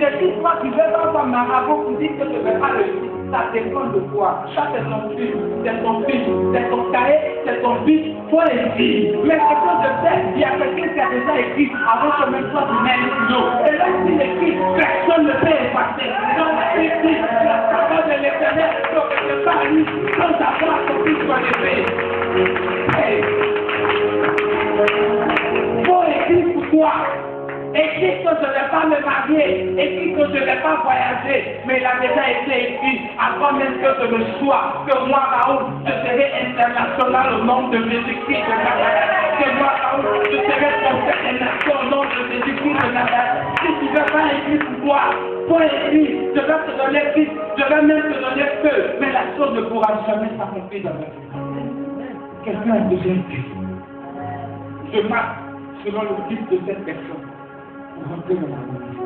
Depuis toi, tu veux avoir marabout pour dire que tu ne veux pas réussir. Ça dépend de toi. Ça, c'est ton fils, c'est ton fils, c'est ton cahier, c'est ton fils. Il faut écrire. Mais ce que je sais, il y a quelqu'un qui a déjà écrit avant que même toi tu mets le stylo. Et là, s'il écrit, personne ne peut effacer. Donc, écrit la parole de l'Éternel, donc je parle sans avoir que tu sois levé. Il faut écrire pour toi. Écrit que je ne vais pas me marier, écrit que je ne vais pas voyager, mais il a déjà été écrit avant même que je ne sois, que moi, Raoul, je serai international au nom de Jésus-Christ de Nazareth. Que moi, Raoul, je serai prophète des nations au nom de Jésus-Christ de Nazareth. Si tu ne veux pas écrire pour toi, faut écrire, je vais te donner vite, je vais même te donner peu, mais la chose ne pourra jamais s'accomplir dans ma vie. Quelqu'un a besoin de Dieu. Je marche selon le type de cette personne. Rentrer dans la vie.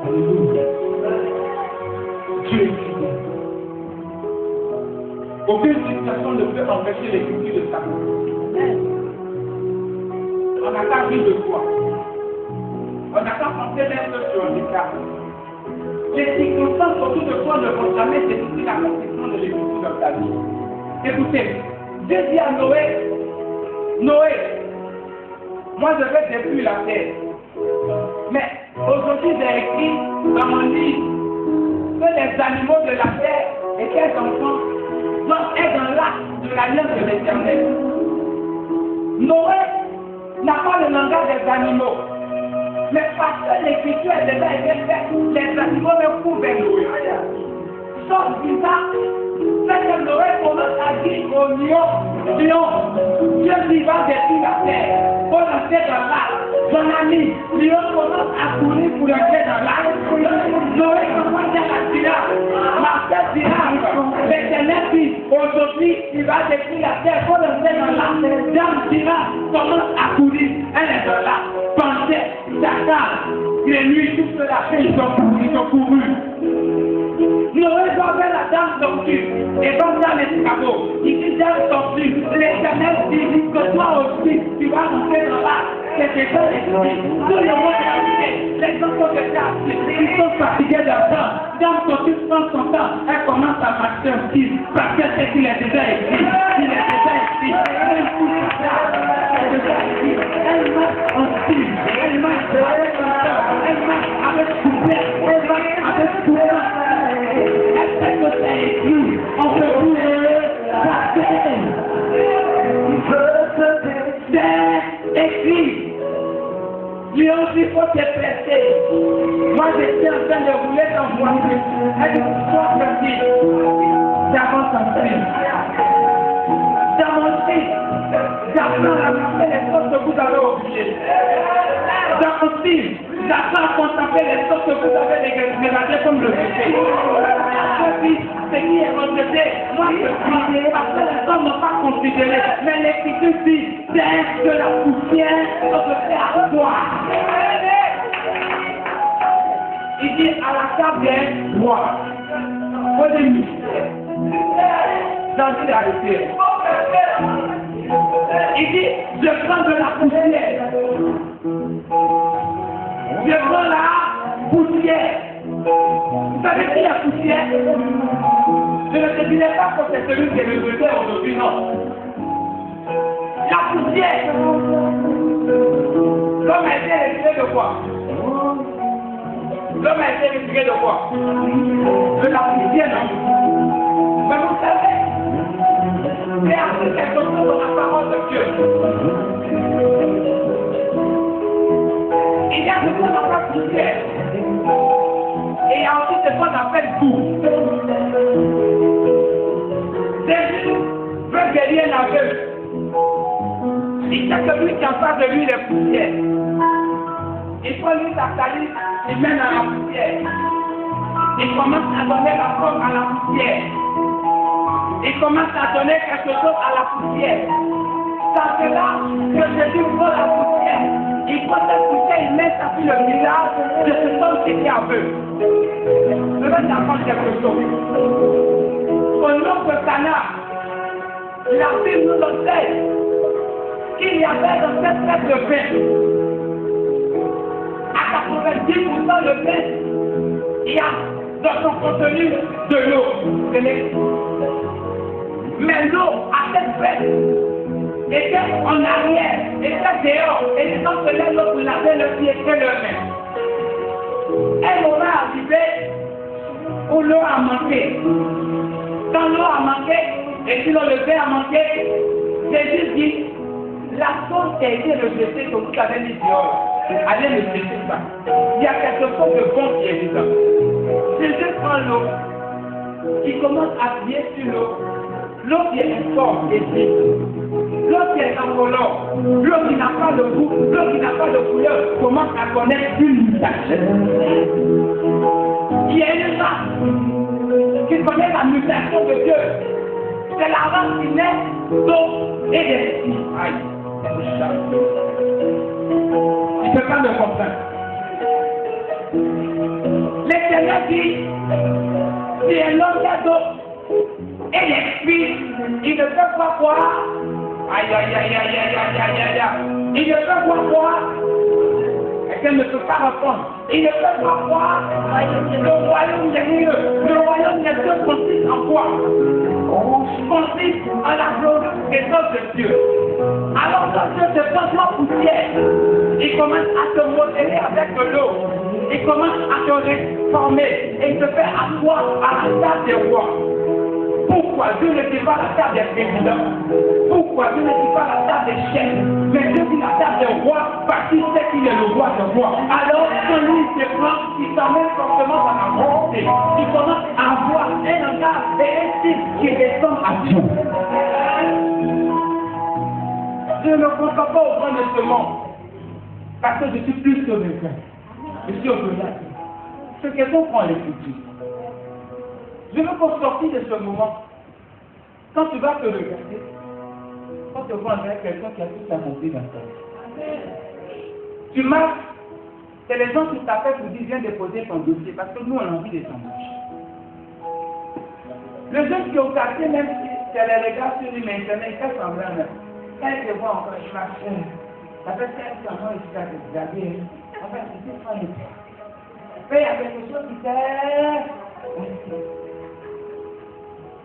Alléluia. Dieu est fidèle. Aucune situation ne peut empêcher l'écriture de sa vie. On n'a qu'à vivre de quoi. On n'a qu'à penser l'être sur un écart. Les circonstances autour de toi ne vont jamais décider l'accomplissement de l'écriture de ta vie. Écoutez, Dieu dit à Noé, Noé, moi je vais détruire la terre. Mais aujourd'hui j'ai écrit dans mon livre que les animaux de la terre et quels enfants doivent être dans l'acte de l'alliance de l'Éternel. Noé n'a pas le langage des animaux. Mais parce que l'écriture est déjà été faite, les animaux ne pouvaient Noé. Chose bizarre, c'est que Noé commence à dire au lion, Dieu qui va détruire la terre, pour entrer dans l'arbre. Son ami, lion commence à courir pour entrer dans l'arbre. Noé commence à la tirer. Marcel dira, l'Éternel dit, aujourd'hui, il va détruire la terre, pour entrer dans l'arbre. Dame dira, commence à courir, elle est dans l'arbre. Pensez, Satan, les nuits, tout cela, ils ont couru. Noé va vers la dame tortue et va dans l'escabeau. Il dit dame tortue, l'Éternel dit que toi aussi tu vas rentrer dans l'arbre. C'est déjà écrit. Tout le monde est arrivé. Les gens sont déjà assis. Ils sont fatigués d'argent. Dame tortue prend son temps. Elle commence à marcher un style. Parce que c'est qu'il est déjà écrit. Il est déjà écrit. Elle pousse ça. Elle est déjà écrit. Elle marche en style. Elle marche avec son temps. Elle marche avec couplet. Elle marche avec couplet. Est-ce que c'est écrit? On peut bouger la terre. C'est écrit. Lui aussi, il faut te presser. Moi, j'étais en train de rouler dans voiture. Elle dit, sois petit. J'avance en train. Dans mon fils, j'apprends à marcher les choses que vous avez oubliées. Dans mon fils, j'apprends à contempler les choses que vous avez dégagées comme le péché. Ce qui est rejeté, moi je prie, parce que les hommes n'ont pas considéré, mais l'Écriture dit, c'est de la poussière que je fais à toi. Il dit à la table des rois, au début, dans le arrêté. Il dit, je prends de la poussière. Je prends la poussière. Vous savez qui est la poussière? Je ne te dirai pas que c'est celui qui est le regret aujourd'hui, non. La poussière. L'homme a été retiré de quoi? L'homme a été retiré de quoi? De la poussière, non. Mais vous savez, c'est appris quelque chose dans la parole de Dieu. Il y a ce qu'on appelle poussière. Et il y a aussi ce qu'on appelle boue. Jésus veut guérir l'aveugle. Il sait que lui qui en face de lui les poussières. Il faut lui sa salive, il mène à la poussière. Il commence à donner la forme à la poussière. Il commence à donner quelque chose à la poussière. C'est là que Jésus prend la poussière. Il prend cette poussière, il met ça sur le visage de cet homme qui était aveugle. Je vais t'apprendre quelque chose. Au nom de Cana, la Bible nous enseigne qu'il y avait dans cette fête de paix, à 90 10% de pain, il y a dans son contenu de l'eau. Mais l'eau à cette fête était en arrière, était dehors, et les gens prenaient l'eau pour laver le pied et le main. Un moment arrivé où l'eau a manqué. Quand l'eau a manqué, et puis le pain a manqué, Jésus dit, la chose qui a été rejetée que vous avez mis dehors, allez ne chercher pas. Il y a quelque chose de bon qui est dedans. Jésus prend l'eau, il commence à appuyer sur l'eau. L'eau qui est forte et vide. L'eau qui est incolore. L'eau qui n'a pas de goût. L'eau qui n'a pas de couleur commence à connaître une mutation. Qui est une race qui connaît la mutation de Dieu. C'est la race qui naît d'eau et d'esprit. Aïe. Il ne peut pas me comprendre. L'Éternel dit, si un homme qui a d'eau et l'esprit, il ne peut pas boire. Aïe, aïe, aïe, aïe, aïe, aïe, aïe, aïe, aïe. Il ne peut pas boire. Et qu'elle ne peut pas répondre. Il ne peut pas boire. Le royaume des cieux, le royaume des cieux consiste en quoi? Consiste en la glorification de Dieu. Alors quand Dieu se transforme en poussière, il commence à se modeler avec de l'eau. Il commence à se réformer et il se fait asseoir à la table des rois. Pourquoi Dieu ne dit pas la table des présidents? Pourquoi Dieu ne dit pas la table des chefs? Mais Dieu dit la table des rois parce qu'il sait qu'il est le roi des rois. Alors quand lui se prend, il s'emmène forcément dans la volonté. Il commence à avoir un langage et un style qui ressemble à Dieu. Je ne comprends pas au point de ce monde parce que je suis plus que quelqu'un. Je suis au-delà. Ce que comprend l'Écriture. Je veux qu'on sorte de ce moment. Quand tu vas te regarder, quand tu vois avec quelqu'un qui a tout inventé dans ta vie. Tu marches, c'est les gens qui t'appellent pour dire viens déposer ton dossier parce que nous on a envie de t'embaucher. Le jeune qui est au quartier, même si c'est les regards sur lui maintenant, il fait semblant même. Quand il te voit encore, il marche. Ça fait 5 ans il s'est regardé. En fait, c'est pas le cas. Mais il y a quelque chose qui fait.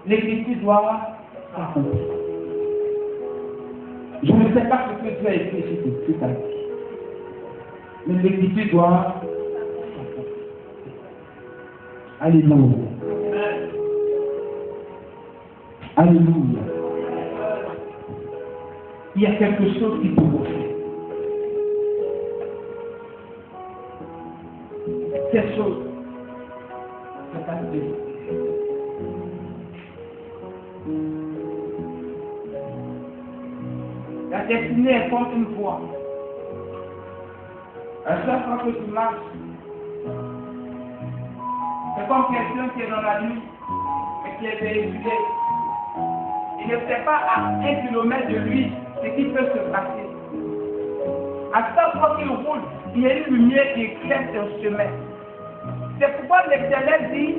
L'Écriture doit s'accomplir. Je ne sais pas ce que tu as écrit ici tout à l'heure. Mais l'Écriture doit s'accomplir. Alléluia. Alléluia. Il y a quelque chose qui peut vous faire. Cette chose, c'est ta Dieu. La destinée est comme une voie. À chaque fois que tu marches, c'est comme quelqu'un qui est dans la nuit et qui est véhiculé. Il ne sait pas à 1 kilomètre de lui ce qui peut se passer. À chaque fois qu'il roule, il y a une lumière qui éclaire son chemin. C'est pourquoi l'Éternel dit,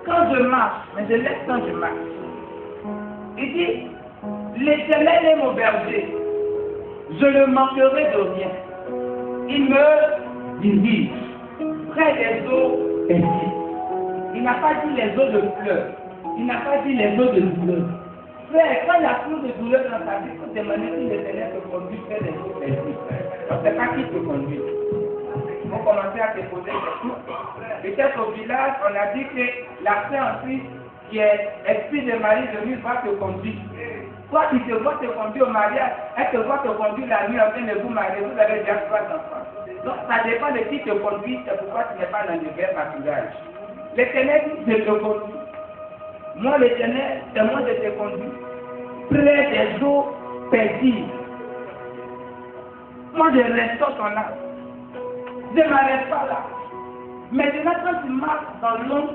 quand je marche, mais je laisse quand je marche. Il dit, l'Éternel est mon berger, je ne manquerai de rien. Il me dirige près des eaux paisibles. Il n'a pas dit les eaux de fleurs, il n'a pas dit les eaux de douleur. Frère, quand il y a plus de douleur dans ta vie, il faut demander si l'Éternel te conduit près des eaux paisibles. On ne sait pas qui te conduit. Il faut commencer à te poser des questions. Peut-être au village, on a dit que la créatrice qui est esprit de Marie de lui va te conduire. Toi qui te vois te conduire au mariage, elle te voit te conduire la nuit en train de vous marier, vous avez déjà 3 enfants. Donc ça dépend de qui te conduit, c'est pourquoi tu n'es pas dans le vrai pâturage. L'Éternel dit, je te conduis. Moi l'Éternel, c'est moi je te conduis. Près des eaux paisibles. Moi je restaure ton âme. Je ne m'arrête pas là. Maintenant quand tu marches dans l'ombre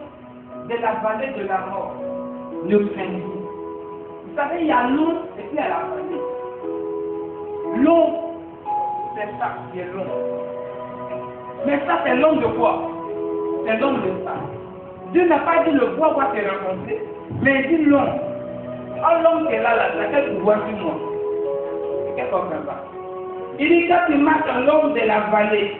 de la vallée de la mort, ne crains pas. Vous savez, il y a l'eau et puis il y a la vallée. L'eau, c'est ça qui est long. Mais ça, c'est l'homme de quoi? C'est l'homme de ça. Dieu n'a pas dit le bois va te rencontrer, mais il dit l'homme. Oh, l'homme qui est là, quel pouvoir sur moi? Qu'est-ce qu'on fait pas? Il dit quand tu marches dans l'ombre de la vallée,